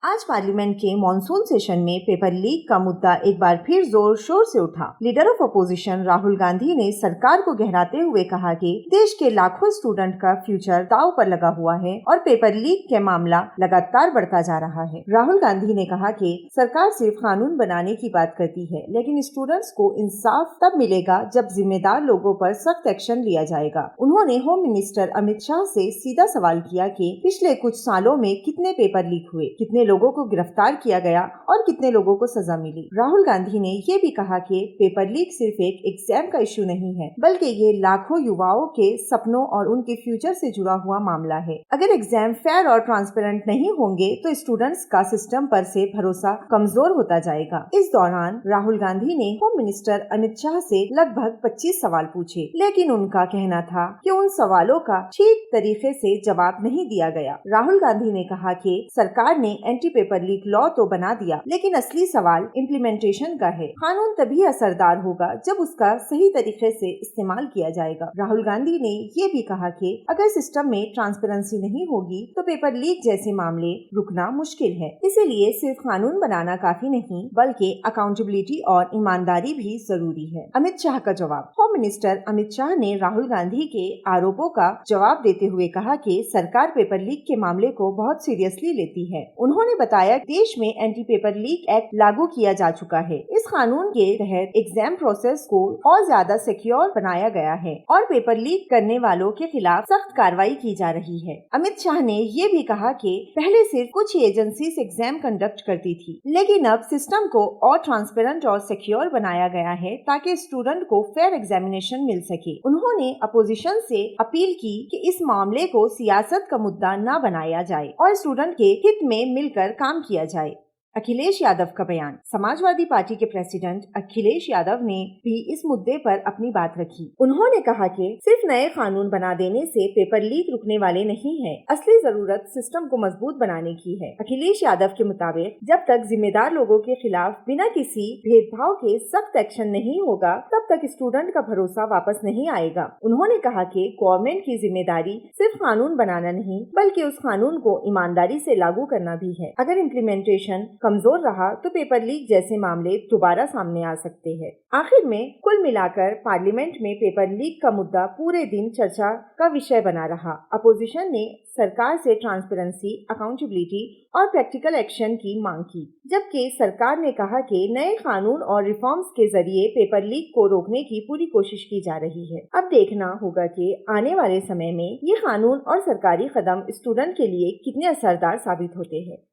आज पार्लियामेंट के monsoon session में पेपर लीक का मुद्दा एक बार फिर जोर शोर से उठा। Leader of opposition Rahul Gandhi ने सरकार को गहराते हुए कहा कि देश के लाखों स्टूडेंट का फ्यूचर दांव पर लगा हुआ है और पेपर लीक के मामला लगातार बढ़ता जा रहा है। राहुल गांधी ने कहा कि सरकार सिर्फ कानून बनाने की बात करती है, लेकिन स्टूडेंट्स को इंसाफ तब मिलेगा जब जिम्मेदार लोगों पर सख्त एक्शन लिया जाएगा। उन्होंने होम मिनिस्टर अमित शाह से सीधा सवाल किया कि पिछले कुछ सालों में कितने पेपर लीक हुए, कितने लोगों को गिरफ्तार किया गया और कितने लोगों को सजा मिली। राहुल गांधी ने ये भी कहा कि पेपर लीक सिर्फ एक एग्जाम का इशू नहीं है, बल्कि ये लाखों युवाओं के सपनों और उनके फ्यूचर से जुड़ा हुआ मामला है। अगर एग्जाम फेयर और ट्रांसपेरेंट नहीं होंगे तो स्टूडेंट्स का सिस्टम पर से भरोसा कमजोर होता जाएगा। इस दौरान राहुल गांधी ने होम मिनिस्टर अमित शाह से लगभग 25 सवाल पूछे, लेकिन उनका कहना था कि उन सवालों का ठीक तरीके से जवाब नहीं दिया गया। राहुल गांधी ने कहा कि सरकार ने एंटी पेपर लीक लॉ तो बना दिया, लेकिन असली सवाल इम्प्लीमेंटेशन का है। कानून तभी असरदार होगा जब उसका सही तरीके से इस्तेमाल किया जाएगा। राहुल गांधी ने ये भी कहा कि अगर सिस्टम में ट्रांसपेरेंसी नहीं होगी तो पेपर लीक जैसे मामले रुकना मुश्किल है। इसीलिए सिर्फ कानून बनाना काफी नहीं, बल्कि अकाउंटेबिलिटी और ईमानदारी भी जरूरी है। अमित शाह का जवाब। होम मिनिस्टर अमित शाह ने राहुल गांधी के आरोपों का जवाब देते हुए कहा कि सरकार पेपर लीक के मामले को बहुत सीरियसली लेती है। उन्होंने बताया देश में एंटी पेपर लीक एक्ट लागू किया जा चुका है। इस कानून के तहत एग्जाम प्रोसेस को और ज्यादा सिक्योर बनाया गया है और पेपर लीक करने वालों के खिलाफ सख्त कार्रवाई की जा रही है। अमित शाह ने ये भी कहा कि पहले सिर्फ कुछ एजेंसीज एग्जाम कंडक्ट करती थी, लेकिन अब सिस्टम को और ट्रांसपेरेंट और सिक्योर बनाया गया है ताकि स्टूडेंट को फेयर एग्जामिनेशन मिल सके। उन्होंने अपोजिशन से अपील की कि इस मामले को सियासत का मुद्दा न बनाया जाए और स्टूडेंट के हित में मिलकर काम किया जाए। अखिलेश यादव का बयान। समाजवादी पार्टी के प्रेसिडेंट अखिलेश यादव ने भी इस मुद्दे पर अपनी बात रखी। उन्होंने कहा कि सिर्फ नए कानून बना देने से पेपर लीक रुकने वाले नहीं है, असली जरूरत सिस्टम को मजबूत बनाने की है। अखिलेश यादव के मुताबिक जब तक जिम्मेदार लोगों के खिलाफ बिना किसी भेदभाव के सख्त एक्शन नहीं होगा, तब तक स्टूडेंट का भरोसा वापस नहीं आएगा। उन्होंने कहा कि गवर्नमेंट की जिम्मेदारी सिर्फ कानून बनाना नहीं, बल्कि उस कानून को ईमानदारी से लागू करना भी है। अगर इम्प्लीमेंटेशन कमजोर रहा तो पेपर लीक जैसे मामले दोबारा सामने आ सकते हैं। आखिर में कुल मिलाकर पार्लियामेंट में पेपर लीक का मुद्दा पूरे दिन चर्चा का विषय बना रहा। अपोजिशन ने सरकार से ट्रांसपेरेंसी, अकाउंटेबिलिटी और प्रैक्टिकल एक्शन की मांग की, जबकि सरकार ने कहा कि नए कानून और रिफॉर्म्स के जरिए पेपर लीक को रोकने की पूरी कोशिश की जा रही है। अब देखना होगा कि आने वाले समय में ये कानून और सरकारी कदम स्टूडेंट के लिए कितने असरदार साबित होते हैं।